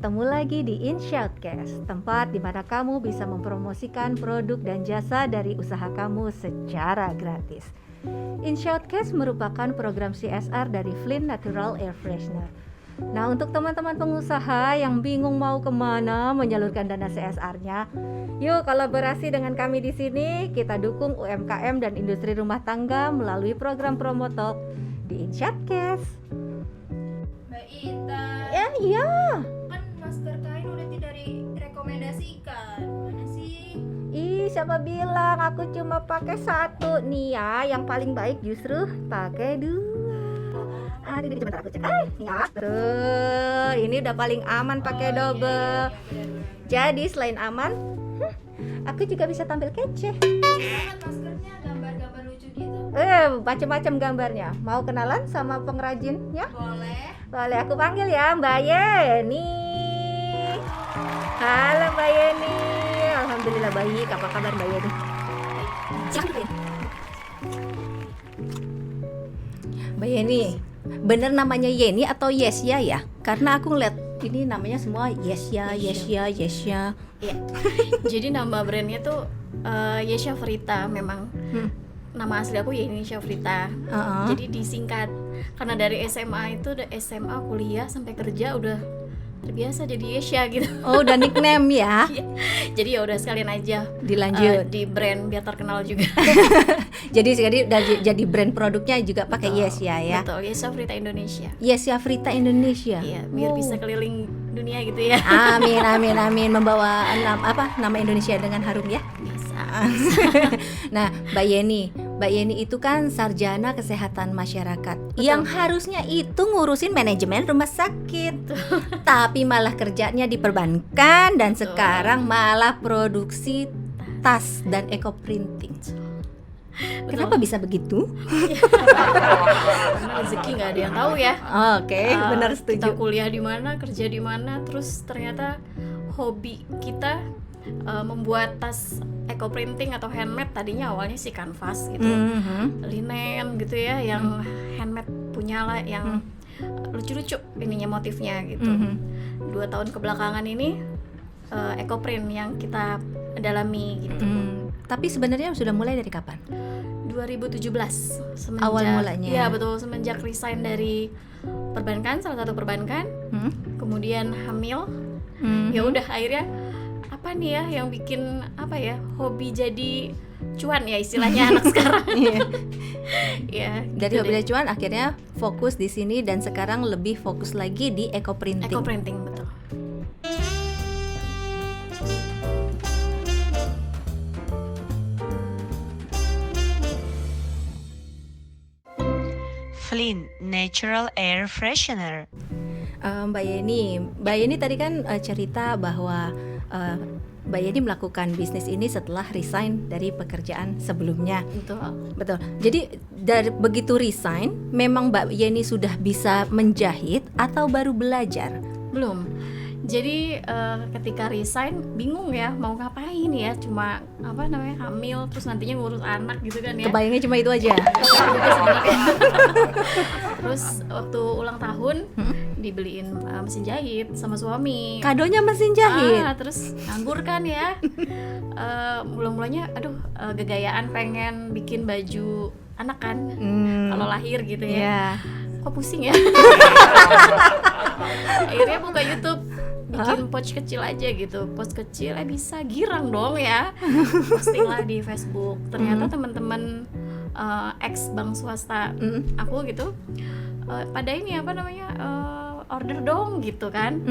ketemu lagi di InShoutcast, tempat di mana kamu bisa mempromosikan produk dan jasa dari usaha kamu secara gratis. InShoutcast merupakan program CSR dari Flynn Natural Air Freshener. Nah, untuk teman-teman pengusaha yang bingung mau kemana menyalurkan dana CSR-nya, yuk kolaborasi dengan kami di sini. Kita dukung UMKM dan industri rumah tangga melalui program Promotalk di InShoutcast. Mbak Ita, Iya. kan masker kain udah tidak direkomendasikan. Mana sih? Ih, siapa bilang aku cuma pakai satu nih ya. Yang paling baik justru pakai dua. Ini sebentar aku cek. Ya. Tuh, ini udah paling aman pakai double. Jadi selain aman, aku juga bisa tampil kece. Kan maskernya gambar-gambar lucu gitu. Macam-macam gambarnya. Mau kenalan sama pengrajinnya? Boleh. Boleh aku panggil ya, Mbak Yeni. Halo Mbak Yeni. Alhamdulillah baik. Apa kabar Mbak Yeni? Mbak Yeni, bener namanya Yeni atau Yesya ya? Karena aku ngeliat ini namanya semua Yesya. Iya. Jadi nama brandnya tuh Yesya Frita memang. Nama asli aku Yeni Syafrita. Jadi disingkat karena dari SMA itu udah SMA, kuliah sampai kerja udah terbiasa jadi Yesya gitu. Oh, udah nickname ya? Jadi ya udah sekalian aja Dilanjut. di brand biar terkenal juga. Jadi udah jadi brand produknya juga pakai Yesya ya. Betul, Yesya Frita Indonesia. Yesya Frita Indonesia. Iya, biar bisa keliling dunia gitu ya. Amin. Membawa nama Indonesia dengan harum ya. Bisa. Nah, Mbak Yeni itu kan sarjana kesehatan masyarakat. Yang harusnya itu ngurusin manajemen rumah sakit. Tapi malah kerjanya di perbankan dan sekarang malah produksi tas dan eco printing. Kenapa bisa begitu? Karena rezeki nggak ada yang tahu ya. Oke, benar setuju. Kita kuliah di mana, kerja di mana, terus ternyata hobi kita membuat tas eco printing atau handmade. Tadinya awalnya sih kanvas gitu, linen gitu ya, yang handmade punya lah, yang lucu-lucu ininya motifnya gitu. 2 tahun kebelakangan ini eco print yang kita dalami gitu. Tapi sebenarnya sudah mulai dari kapan? 2017 semenjak, Awal mulanya. Iya betul, semenjak resign dari perbankan, salah satu perbankan, kemudian hamil. Ya udah akhirnya apa nih ya yang bikin hobi jadi cuan ya istilahnya anak sekarang. Ya, Dari gitu hobi deh. cuan akhirnya fokus di sini dan sekarang lebih fokus lagi di eco printing. Eco printing betul. Flynn Natural Air Freshener. Mbak Yeni tadi kan cerita bahwa Mbak Yeni melakukan bisnis ini setelah resign dari pekerjaan sebelumnya. Betul. Jadi dari begitu resign, memang Mbak Yeni sudah bisa menjahit atau baru belajar? Belum. Jadi ketika resign bingung ya mau ngapain ya, cuma hamil terus nantinya ngurus anak gitu kan ya. Kebayangnya cuma itu aja. Terus waktu ulang tahun dibeliin mesin jahit sama suami. Kadonya mesin jahit. Terus nganggur kan ya. Mulanya gegayaan pengen bikin baju anak kan kalau lahir gitu ya. Kok pusing ya. Akhirnya buka YouTube, bikin pouch kecil aja gitu, pouch kecil bisa girang dong ya. Posting lah di Facebook. Ternyata teman-teman ex bank swasta aku gitu pada ini order dong gitu kan.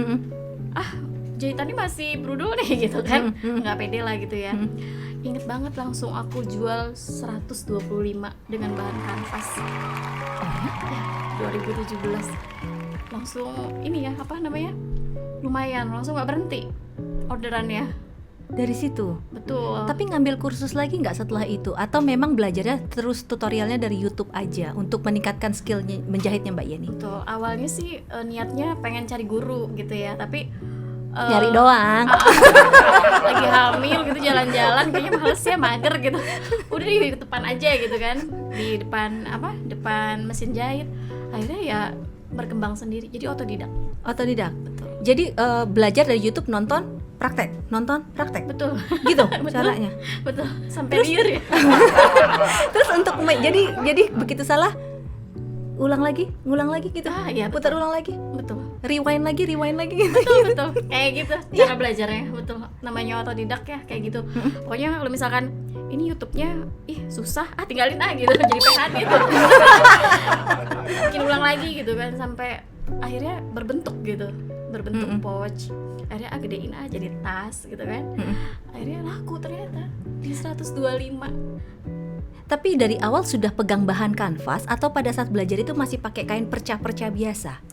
Jahitannya masih brudul nih gitu kan. Nggak pede lah gitu ya. Ingat banget langsung aku jual 125 dengan bahan kanvas. Ya, 2017 langsung ini ya lumayan, langsung nggak berhenti orderannya. Dari situ. Betul. Tapi ngambil kursus lagi nggak setelah itu? Atau memang belajarnya terus tutorialnya dari YouTube aja untuk meningkatkan skillnya menjahitnya Mbak Yeni? Betul. Awalnya sih niatnya pengen cari guru gitu ya, tapi nyari doang. Lagi hamil gitu jalan-jalan kayaknya males ya, mager gitu. Udah di depan aja gitu kan, di depan mesin jahit. Akhirnya ya berkembang sendiri, jadi otodidak. Betul. Jadi belajar dari YouTube, nonton praktek Betul. gitu Betul. caranya. Betul, sampai liar ya. Terus untuk jadi begitu salah ngulang lagi gitu. Iya, Putar ulang lagi, betul. rewind lagi gitu. Betul, kayak gitu cara belajarnya. Betul, namanya otodidak ya, kayak gitu. Pokoknya kalau misalkan ini YouTube-nya susah, tinggalin gitu, jadi PH gitu. Bikin ulang lagi gitu kan, sampai akhirnya berbentuk pouch. Akhirnya gedein aja jadi tas gitu kan. Akhirnya laku ternyata di 125. Tapi dari awal sudah pegang bahan kanvas atau pada saat belajar itu masih pakai kain perca-perca biasa?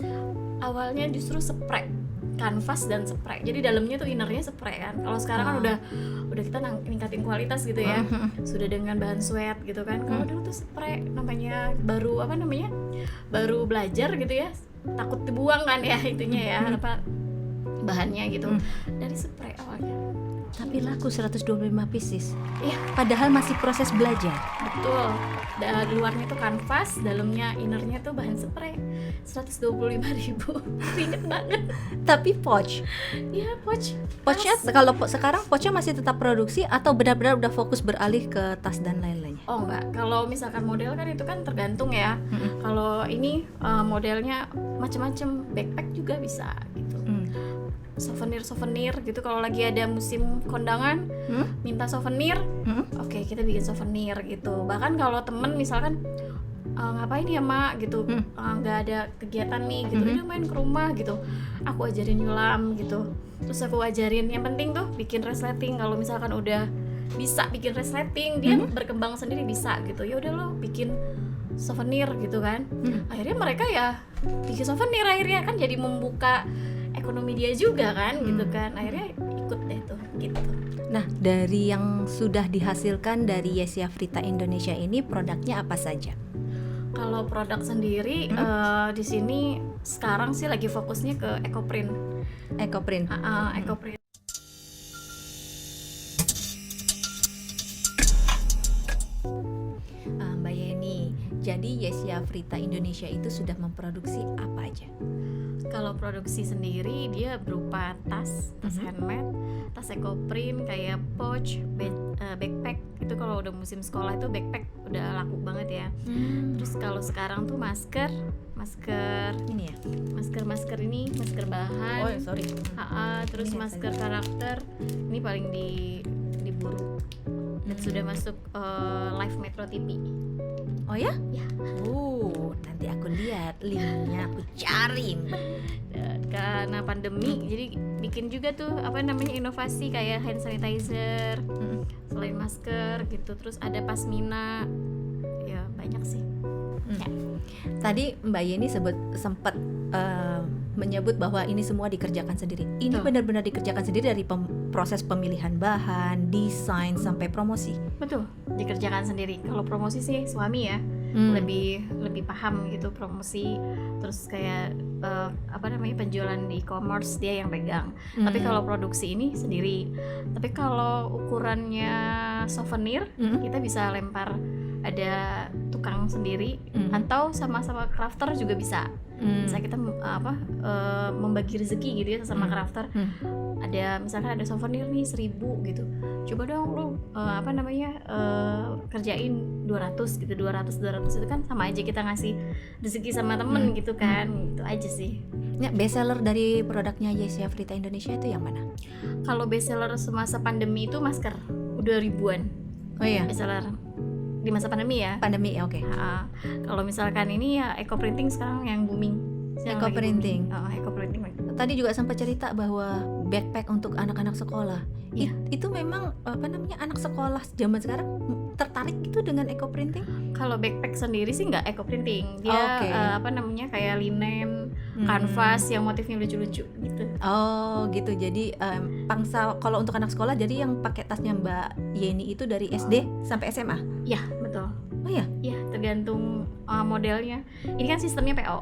Awalnya justru spray, kanvas dan spray. Jadi dalamnya tuh innernya spray kan. Kalau sekarang kan udah kita ningkatin kualitas gitu ya. Sudah dengan bahan sweat gitu kan. Kalau dulu tuh spray, namanya baru belajar gitu ya. Takut dibuang kan ya itunya ya, apa bahannya gitu. Dari spray awalnya. Tapi laku 125 pieces. Iya, Padahal masih proses belajar. betul. Luarnya tuh kanvas, dalamnya innernya tuh bahan spray. 125.000. Ingat banget. Tapi pouch. Iya, pouch. Pouchnya kalau sekarang pouchnya masih tetap produksi atau benar-benar udah fokus beralih ke tas dan lain-lainnya? Oh enggak, kalau misalkan model kan itu kan tergantung ya. Kalau ini modelnya macam-macam, backpack juga bisa gitu. Souvenir gitu, kalau lagi ada musim kondangan minta souvenir, oke, kita bikin souvenir gitu. Bahkan kalau temen misalkan ngapain ya mak gitu, nggak ada kegiatan nih gitu, udah main ke rumah gitu, aku ajarin nyulam gitu, terus aku ajarin yang penting tuh bikin resleting. Kalau misalkan udah bisa bikin resleting, dia berkembang sendiri bisa gitu, ya udah lo bikin souvenir gitu kan. Akhirnya mereka ya bikin souvenir, akhirnya kan jadi membuka ekonomi dia juga kan gitu kan. Akhirnya ikut deh tuh gitu. Nah, dari yang sudah dihasilkan dari Yesya Frita Indonesia ini, produknya apa saja? Kalau produk sendiri di sini sekarang sih lagi fokusnya ke ecoprint. Ecoprint. Ecoprint. Mbak Yeni, jadi Yesya Frita Indonesia itu sudah memproduksi apa aja? Kalau produksi sendiri dia berupa tas handmade, tas ecoprint kayak pouch, backpack. Itu kalau udah musim sekolah itu backpack udah laku banget ya. Terus kalau sekarang tuh masker Ini ya? masker ini, masker bahan. Oh, sorry. Terus Ini masker saja. karakter ini paling diburu dan sudah masuk live Metro TV. Oh ya? Ya. Nanti aku lihat linknya, aku cari. Dan karena pandemi jadi bikin juga tuh inovasi kayak hand sanitizer, selain masker gitu. Terus ada pasmina, ya banyak sih. Ya. Tadi Mbak Yeni sempat menyebut bahwa ini semua dikerjakan sendiri. Ini Betul. benar-benar dikerjakan sendiri dari proses pemilihan bahan, desain sampai promosi. Betul, dikerjakan sendiri. Kalau promosi sih suami ya, lebih paham gitu promosi. Terus kayak penjualan di e-commerce dia yang pegang. Tapi kalau produksi ini sendiri. Tapi kalau ukurannya souvenir, kita bisa lempar, ada tukang sendiri atau sama-sama crafter juga bisa. Bisa kita membagi rezeki gitu ya sama crafter. Ada misalkan ada souvenir nih 1.000 gitu, coba dong lu kerjain 200 gitu, 200 itu kan sama aja kita ngasih rezeki sama temen gitu kan. Itu aja sih. Ya, best seller dari produknya Yesya Frita Indonesia itu yang mana? Kalau best seller semasa pandemi itu masker udah ribuan. Oh iya, Best seller di masa pandemi ya. pandemi ya, oke. Kalau misalkan ini ya eco printing sekarang yang booming. Eco printing. Eco printing. Tadi juga sempat cerita bahwa backpack untuk anak-anak sekolah. Iya. Itu memang anak sekolah zaman sekarang tertarik itu dengan eco printing? Kalau backpack sendiri sih nggak eco printing. Dia Oke. kayak linen, kanvas yang motifnya lucu-lucu gitu. Oh gitu, jadi pangsa kalau untuk anak sekolah, jadi yang pakai tasnya Mbak Yeni itu dari SD sampai SMA? Ya betul. Oh ya? Ya tergantung modelnya. Ini kan sistemnya PO.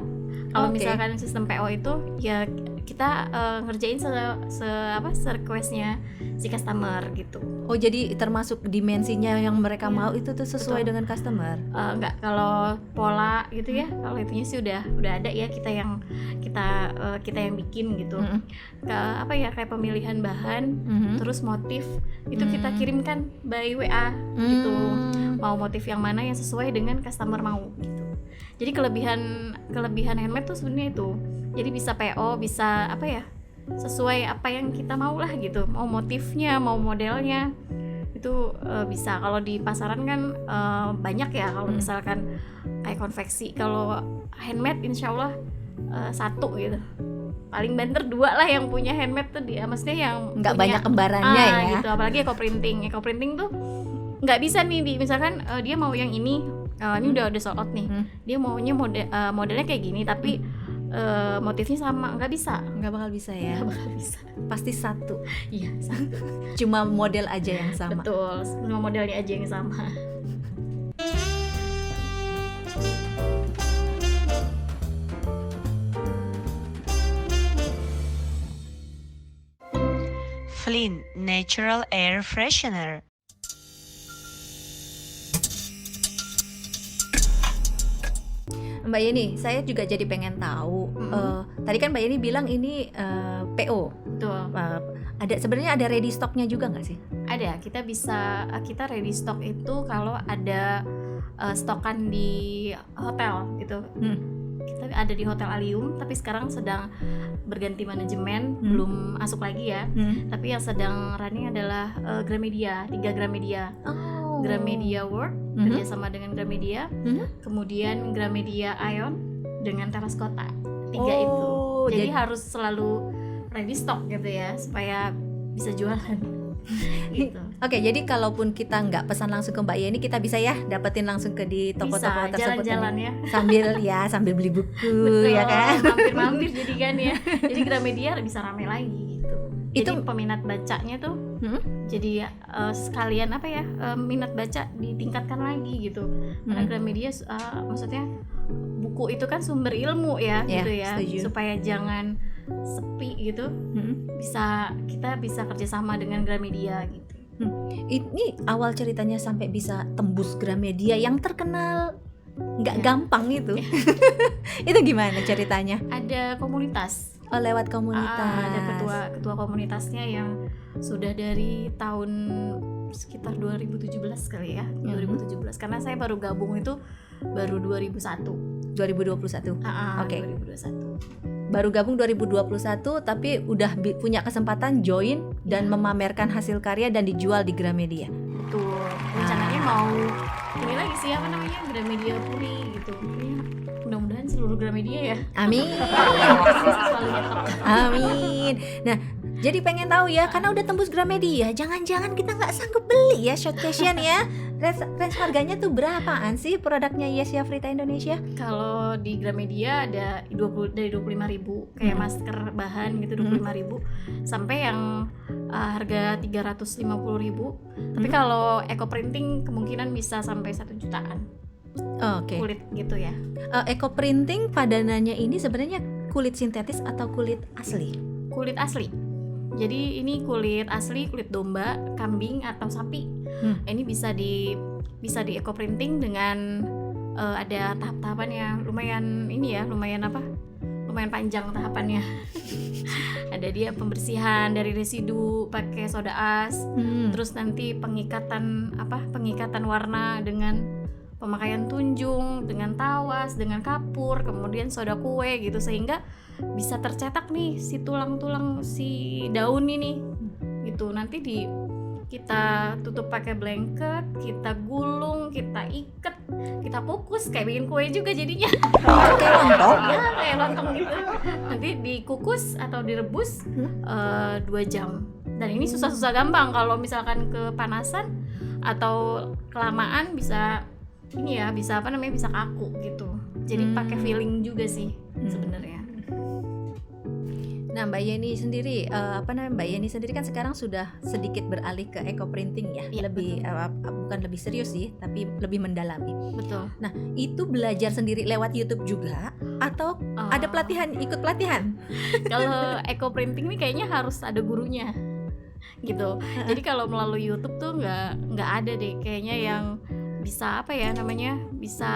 Kalau misalkan sistem PO itu ya kita ngerjain se requestnya si customer gitu. Oh, jadi termasuk dimensinya yang mereka mau itu tuh sesuai dengan customer? Enggak, kalau pola gitu ya, kalau itunya sih udah ada ya, kita yang bikin gitu. Kayak pemilihan bahan, terus motif itu kita kirimkan by WA gitu. Mau motif yang mana yang sesuai dengan customer mau gitu. Jadi kelebihan handmade tuh sebenarnya itu. Jadi bisa PO, bisa sesuai apa yang kita mau lah gitu. Mau motifnya, mau modelnya itu bisa. Kalau di pasaran kan banyak ya, kalau misalkan kayak konveksi. Kalau handmade insya Allah 1 gitu, paling banter 2 lah yang punya handmade tuh dia, maksudnya yang nggak punya, banyak kembarannya ya gitu. Apalagi eco printing tuh nggak bisa nih misalkan dia mau yang ini udah sold out nih, dia maunya modelnya kayak gini tapi motifnya sama, nggak bakal bisa ya. Pasti 1. Iya, 1. Cuma model aja yang sama. Betul, cuma modelnya aja yang sama. Flint Natural Air Freshener. Mbak Yeni, saya juga jadi pengen tahu. Tadi kan Mbak Yeni bilang ini PO. Betul. Sebenarnya ada ready stocknya juga nggak sih? Ada. Kita ready stock itu kalau ada stokan di hotel gitu. Kita ada di Hotel Alium, tapi sekarang sedang berganti manajemen, belum masuk lagi ya. Tapi yang sedang running adalah Gramedia, 3 Gramedia. Gramedia World kerjasama dengan Gramedia, kemudian Gramedia Ion dengan Teras Kota. 3 itu. Jadi harus selalu ready stock gitu ya, supaya bisa jualan. Gitu. Oke, jadi kalaupun kita nggak pesan langsung ke Mbak Yeni, kita bisa ya dapetin langsung di toko-toko tersebut. Jalan-jalan ya. sambil beli buku. Betul, ya kan. Mampir-mampir jadi kan ya. Jadi Gramedia bisa rame lagi gitu. Jadi peminat bacanya tuh jadi sekalian minat baca ditingkatkan lagi gitu. Karena Gramedia maksudnya buku itu kan sumber ilmu ya gitu ya. Setuju. Supaya jangan sepi gitu. Kita bisa kerjasama dengan Gramedia gitu. Ini awal ceritanya sampai bisa tembus Gramedia yang terkenal nggak gampang itu. Itu gimana ceritanya? Ada komunitas. Lewat komunitas. Ada ketua komunitasnya yang sudah dari tahun sekitar 2017 kali ya. 2017 karena saya baru gabung itu baru 2021. Oke. 2021. Baru gabung 2021 tapi udah punya kesempatan join dan memamerkan hasil karya dan dijual di Gramedia. Betul. Rencananya mau ini lagi sih Gramedia Puri gitu. Mudah-mudahan seluruh Gramedia ya. Amin. Amin. Nah, jadi pengen tahu ya, karena udah tembus Gramedia, jangan-jangan kita nggak sanggup beli ya Showcase-an ya. Range harganya tuh berapaan sih produknya Yesya Frita Indonesia? Kalau di Gramedia ada dari 25.000 kayak masker bahan gitu 25.000 sampai yang harga 350.000. Tapi kalau eco printing kemungkinan bisa sampai 1 jutaan. Oke. Kulit gitu ya. Eco printing padanannya ini sebenarnya kulit sintetis atau kulit asli? Kulit asli. Jadi ini kulit asli, kulit domba, kambing atau sapi. Ini bisa di eco printing dengan ada tahap-tahapannya. Lumayan panjang tahapannya. Ada dia pembersihan dari residu pakai soda as. Terus nanti pengikatan warna dengan pemakaian tunjung, dengan tawas, dengan kapur, kemudian soda kue gitu, sehingga bisa tercetak nih si tulang-tulang si daun ini gitu. Nanti kita tutup pakai blanket, kita gulung, kita ikat, kita kukus kayak bikin kue juga jadinya. Kayak lontong? Ya kayak lontong gitu. Nanti dikukus atau direbus 2 jam. Dan ini susah-susah gampang. Kalau misalkan kepanasan atau kelamaan bisa bisa kaku gitu. Jadi pakai feeling juga sih sebenarnya. Nah, Mbak Yeni sendiri, Mbak Yeni sendiri kan sekarang sudah sedikit beralih ke eco printing ya, Iya, lebih bukan lebih serius sih, tapi lebih mendalami. Betul. Nah, itu belajar sendiri lewat YouTube juga atau ada pelatihan, ikut pelatihan? Kalau eco printing ini kayaknya harus ada gurunya gitu. Jadi kalau melalui YouTube tuh nggak ada deh kayaknya yang bisa bisa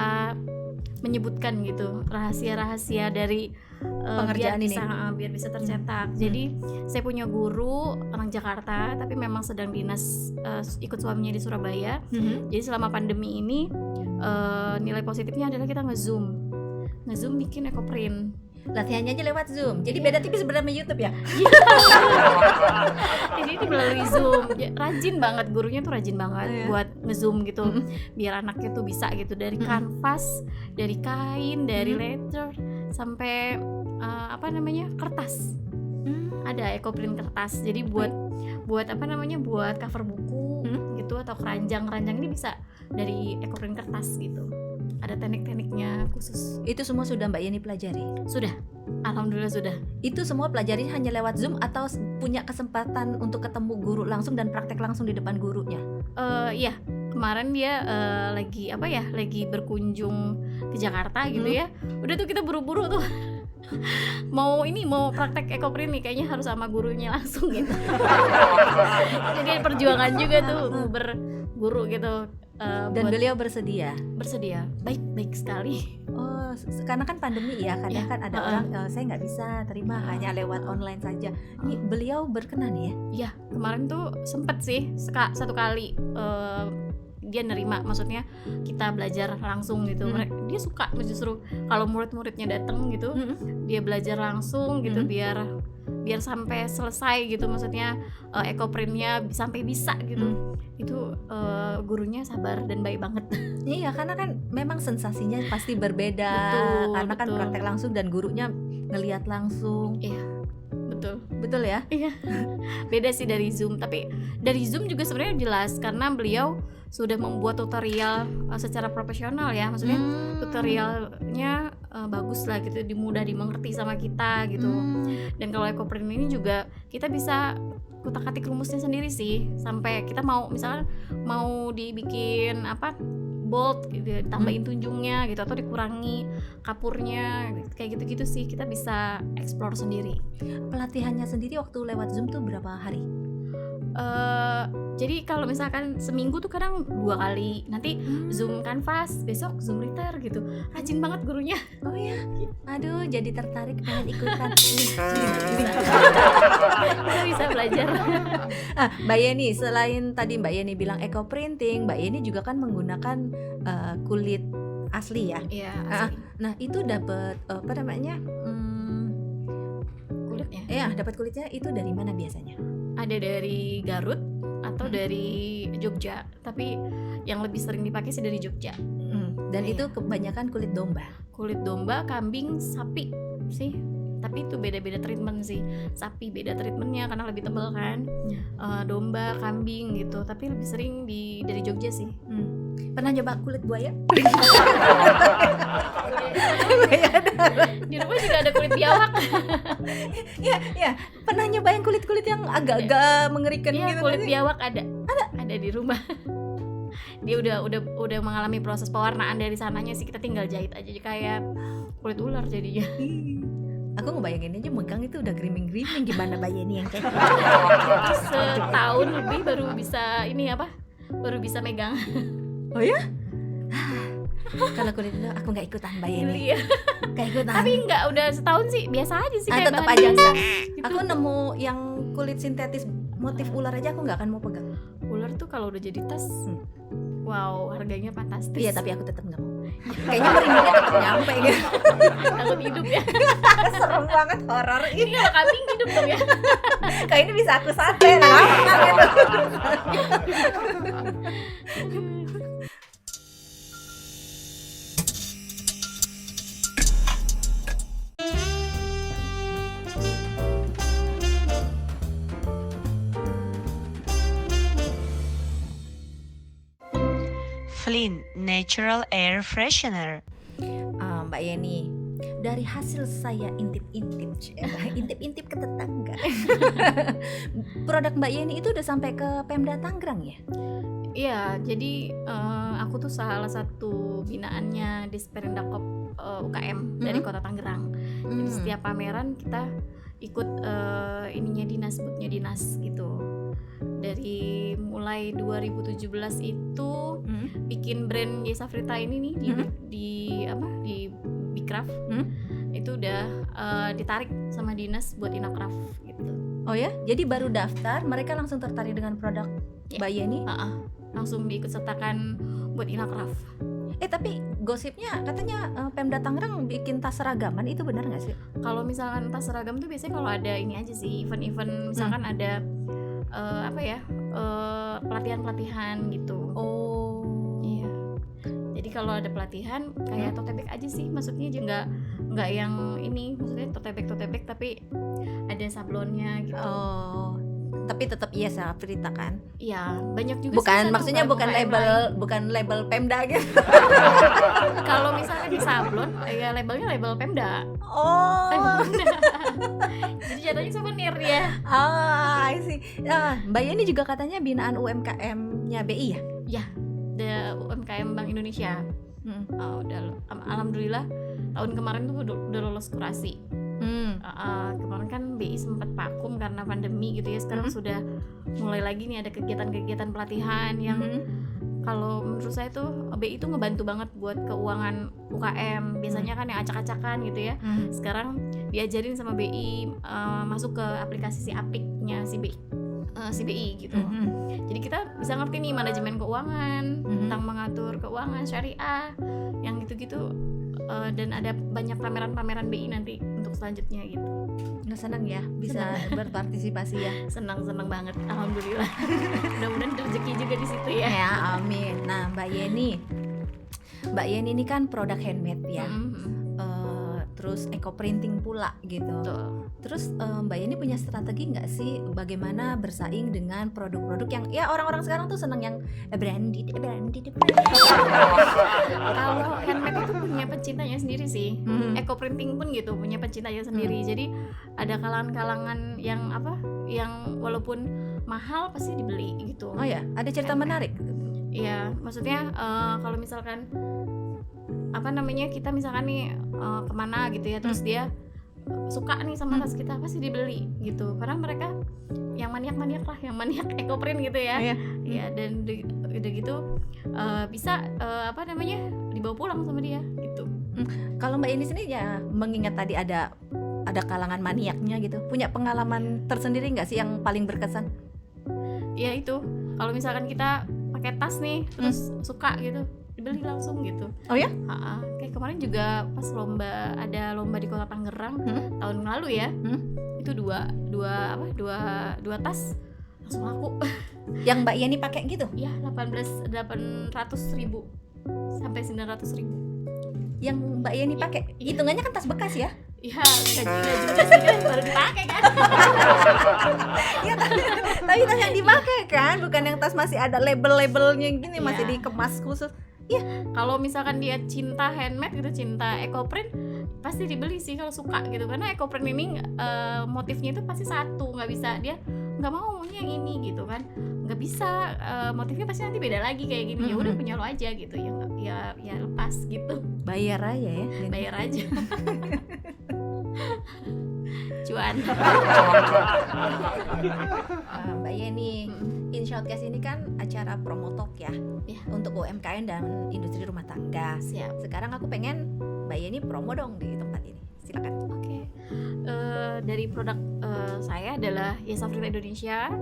menyebutkan gitu rahasia-rahasia dari Pengerjaan ini. biar bisa tercetak. Jadi saya punya guru orang Jakarta tapi memang sedang dinas, ikut suaminya di Surabaya. Jadi selama pandemi ini nilai positifnya adalah kita nge-zoom bikin eco print. Latihannya aja lewat Zoom. Jadi beda tipis sebenarnya sama YouTube ya. Jadi ini melalui Zoom. Rajin banget, gurunya tuh rajin banget Oh, ya? buat nge-zoom gitu. Biar anaknya tuh bisa gitu dari kanvas, dari kain, dari leather sampai kertas. Ada eco print kertas. Jadi buat cover buku gitu atau keranjang ini bisa dari eco print kertas gitu. Ada teknik-tekniknya khusus. Itu semua sudah Mbak Yeni pelajari? Sudah. Alhamdulillah sudah. Itu semua pelajari hanya lewat Zoom atau punya kesempatan untuk ketemu guru langsung dan praktek langsung di depan gurunya? Iya, kemarin dia lagi berkunjung ke Jakarta gitu ya. Udah tuh kita buru-buru tuh mau praktek eco print nih, kayaknya harus sama gurunya langsung gitu. Jadi perjuangan juga tuh berguru gitu. Dan beliau bersedia? Bersedia, baik sekali. Oh, karena kan pandemi ya, kadang kan ada orang saya nggak bisa terima hanya lewat online saja. Ini beliau berkenan ya? Iya, kemarin tuh sempet sih satu kali dia nerima, maksudnya kita belajar langsung gitu. Dia suka justru kalau murid-muridnya datang gitu, dia belajar langsung gitu biar sampai selesai gitu, maksudnya eco printnya sampai bisa gitu. Itu gurunya sabar dan baik banget. Iya, karena kan memang sensasinya pasti berbeda. Karena kan praktek langsung dan gurunya ngelihat langsung. Iya, betul ya? Iya. Beda sih dari Zoom, tapi dari Zoom juga sebenarnya jelas karena beliau sudah membuat tutorial secara profesional ya, maksudnya tutorialnya bagus lah gitu, mudah dimengerti sama kita gitu. Dan kalau eco print ini juga kita bisa kutak-atik rumusnya sendiri sih, sampai kita misalnya mau dibikin bold gitu, tambahin tunjungnya gitu atau dikurangi kapurnya, kayak gitu-gitu sih kita bisa explore sendiri. Pelatihannya sendiri waktu lewat Zoom tuh berapa hari? Jadi kalau misalkan seminggu tuh kadang 2 kali, nanti Zoom kanvas, besok Zoom letter gitu. Rajin banget gurunya. Oh ya, aduh jadi tertarik pengen ikutan. bisa belajar. Mbak Yeni, selain tadi Mbak Yeni bilang eco printing, Mbak Yeni juga kan menggunakan kulit asli ya. Iya, asli. Nah itu dapat Kulitnya. Ya, dapat kulitnya itu dari mana biasanya? Ada dari Garut atau dari Jogja, tapi yang lebih sering dipakai sih dari Jogja. Dan itu kebanyakan kulit domba. Kulit domba, kambing, sapi sih. Tapi itu beda-beda treatment sih. Sapi beda treatmentnya karena lebih tebal kan. Domba, kambing gitu. Tapi lebih sering dari Jogja sih. Pernah coba kulit buaya? Di rumah juga ada kulit biawak. Ya. Pernah nyobain kulit-kulit yang agak-agak mengerikan Iya, gitu? kulit biawak ada di rumah. Dia udah mengalami proses pewarnaan dari sananya sih, kita tinggal jahit aja kayak kulit ular jadinya. Aku ngebayangin aja megang itu udah gerimis-gerimis, gimana Mbak Yeni yang kayak setahun lebih baru bisa megang. Oh ya? Kalau kulit itu aku nggak ikutan Mbak Yeni. Iya. Nggak ikutan. Tapi nggak, udah setahun sih biasa aja sih kayak tetap bahan aja biasa enggak. gitu. Aku nemu yang kulit sintetis motif ular aja aku nggak akan mau pegang. Ular tuh kalau udah jadi tas, wow, harganya fantastis. Iya, tapi aku tetap nggak mau. Kayaknya merindingnya tetap nyampe gitu. Takut hidup ya. Serem banget, horor. Ini kalau kambing hidup dong ya. Kayak ini bisa aku sate lah gitu. Flynn Natural Air Freshener. Mbak Yeni, Dari hasil saya intip-intip ke tetangga. Produk Mbak Yeni itu udah sampai ke Pemda Tangerang ya? Iya, jadi aku tuh salah satu binaannya Disperindakob UKM dari Kota Tangerang. Jadi setiap pameran kita ikut ininya dinas, dinas gitu. Dari mulai 2017 itu bikin brand Yesafrita ini nih di Bikraf. Itu udah ditarik sama dinas buat Inakraf gitu. Oh ya, jadi baru daftar mereka langsung tertarik dengan produk Mbak Yeni? Langsung diikut sertakan buat Inakraf. Tapi gosipnya katanya Pemda Tangerang bikin tas seragaman, itu benar nggak sih? Kalau misalkan tas seragam tuh biasanya kalau ada ini aja sih, event-event misalkan ada pelatihan-pelatihan gitu. Oh. Iya. Jadi kalau ada pelatihan kayak tote bag aja sih, maksudnya aja nggak yang ini, maksudnya tote bag tapi ada sablonnya gitu. Oh. Tapi tetap Yesafrita kan? Iya, banyak juga. Bukan, maksudnya bukan label Pemda gitu. Kalau misalnya di sablon, ya labelnya label Pemda. Oh. Jadi jatuhnya souvenir ya. I see. Mbak Yeni juga katanya binaan UMKM-nya BI ya? Ya, the UMKM Bank Indonesia. Udah, alhamdulillah tahun kemarin tuh udah lolos kurasi. Kemarin kan BI sempat vakum karena pandemi gitu ya. Sekarang sudah mulai lagi nih ada kegiatan-kegiatan pelatihan yang kalau menurut saya tuh BI itu ngebantu banget buat keuangan UKM. Biasanya kan yang acak-acakan gitu ya. Sekarang diajarin sama BI masuk ke aplikasi si Apiknya si BI gitu. Jadi kita bisa ngerti nih manajemen keuangan, tentang mengatur keuangan syariah, yang gitu-gitu. Dan ada banyak pameran-pameran BI nanti untuk selanjutnya gitu. Senang ya bisa berpartisipasi ya. Senang banget, alhamdulillah. Mudah-mudahan rezeki juga di situ ya. Ya, amin. Nah, Mbak Yeni ini kan produk handmade ya. Terus eco printing pula gitu. Betul. Terus Mbak Yeni punya strategi nggak sih bagaimana bersaing dengan produk-produk yang ya orang-orang sekarang tuh seneng yang branded. Kalau handmade itu punya pecintanya sendiri sih. Eco printing pun gitu punya pecintanya sendiri. Jadi ada kalangan-kalangan yang walaupun mahal pasti dibeli gitu. Oh ya, ada cerita menarik. Iya, maksudnya kalau misalkan kita misalkan nih kemana gitu ya, terus dia suka nih sama tas kita, pasti dibeli gitu. Karena mereka yang maniak lah, yang maniak eco print gitu ya. Iya, dan udah gitu bisa dibawa pulang sama dia gitu. Kalau Mbak ini sendiri ya, mengingat tadi ada kalangan maniaknya gitu, punya pengalaman tersendiri nggak sih yang paling berkesan? Ya itu, kalau misalkan kita pakai tas nih terus suka gitu, dibeli langsung gitu. Oh ya? Kayak kemarin juga pas ada lomba di Kota Tangerang tahun lalu ya. Itu dua tas langsung laku. Yang Mbak Yeni pakai gitu? Iya, 800.000 sampai 900.000. Yang Mbak Yeni pakai, hitungannya kan tas bekas ya? Iya, udah juga sih kan baru dipakai kan. Ya, tapi tas yang dipakai kan, bukan yang tas masih ada label-labelnya gini, masih dikemas khusus. Iya. Kalau misalkan dia cinta handmade gitu, cinta eco print, pasti dibeli sih kalau suka gitu. Karena eco print ini motifnya itu pasti satu, nggak bisa dia nggak mau yang ini gitu kan, nggak bisa, motifnya pasti nanti beda lagi kayak gini. Ya udah punya lo aja gitu, ya lepas gitu. Bayar aja ya. Bayar aja. Cuan. Mbak Yeni, In Shoutcast ini kan acara promo talk ya, untuk UMKM dan industri rumah tangga. Siap. Sekarang aku pengen Mbak Yeni promo dong di tempat ini. Silakan. Oke. Dari produk saya adalah Yesafrita Indonesia.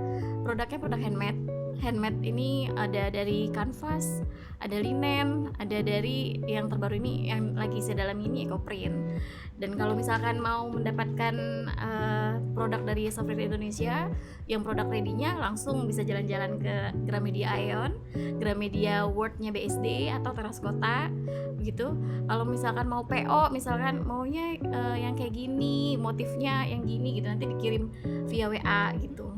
Produknya produk handmade. Handmade ini ada dari kanvas, ada linen, ada dari yang terbaru ini yang lagi saya dalami ini eco print. Dan kalau misalkan mau mendapatkan produk dari Yesafrita Indonesia yang produk ready-nya, langsung bisa jalan-jalan ke Gramedia Ion, Gramedia World-nya BSD atau Teras Kota begitu. Kalau misalkan mau PO, misalkan maunya yang kayak gini, motifnya yang gini gitu, nanti dikirim via WA gitu.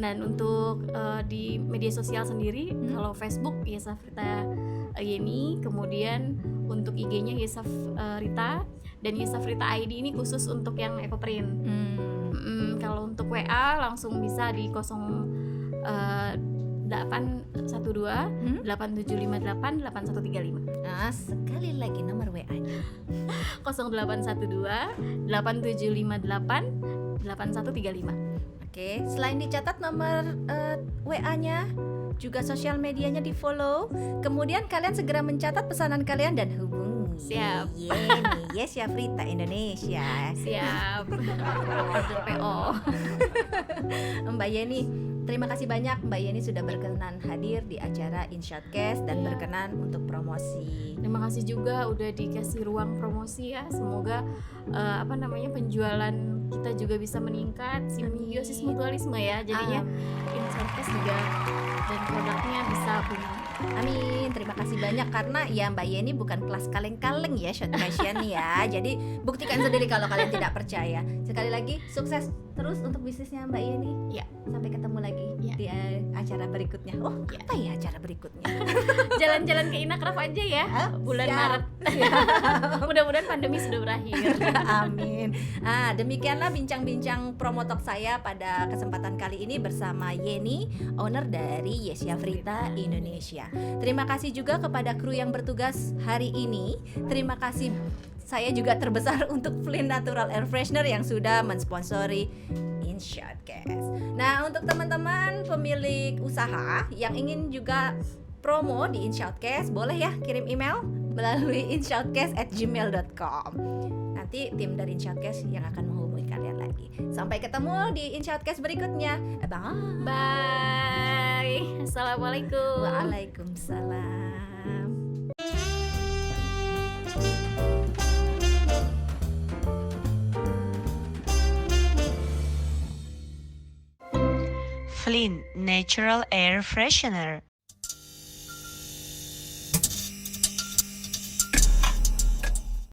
Dan untuk di media sosial sendiri, kalau Facebook Yesafrita Yeni, kemudian untuk IG-nya Yesafrita, dan Yesafrita ID ini khusus untuk yang Ekoprint. Kalau untuk WA langsung bisa di 0812 8758 8135. Nah, sekali lagi nomor WA-nya. 0812 8758 8135. Oke, selain dicatat nomor WA-nya, juga sosial medianya di-follow. Kemudian kalian segera mencatat pesanan kalian dan hubungi Siap. Yeni Yesafrita Indonesia. Siap. Order PO. Mbak Yeni, terima kasih banyak Mbak Yeni sudah berkenan hadir di acara In Shortcast dan Iya. berkenan untuk promosi. Terima kasih juga udah dikasih ruang promosi ya. Semoga penjualan kita juga bisa meningkat, simbiosis mutualisme ya. Jadinya In Shortcast juga dan produknya bisa booming. Amin, terima kasih banyak karena ya Mbak Yeni bukan kelas kaleng-kaleng ya Short Fashion ya. Jadi buktikan sendiri kalau kalian tidak percaya. Sekali lagi sukses terus untuk bisnisnya Mbak Yeni. Ya. Sampai ketemu lagi Ya. di acara berikutnya. Oh, Ya. apa ya acara berikutnya? Jalan-jalan ke Inakraf aja ya. Bulan Siap. Maret. Mudah-mudahan pandemi sudah berakhir. Amin. Demikianlah bincang-bincang promotok saya pada kesempatan kali ini bersama Yeni, owner dari Yesafrita Indonesia. Terima kasih juga kepada kru yang bertugas hari ini. Terima kasih saya juga terbesar untuk Flynn Natural Air Freshener yang sudah mensponsori In Shortcast. Nah, untuk teman-teman pemilik usaha yang ingin juga promo di In Shortcast, boleh ya kirim email melalui inshortcast@gmail.com. Nanti tim dari In Shortcast yang akan menghubungi kalian lagi. Sampai ketemu di In Shortcast berikutnya. Bye. Bye. Assalamualaikum. Waalaikumsalam. Flynn Natural Air Freshener.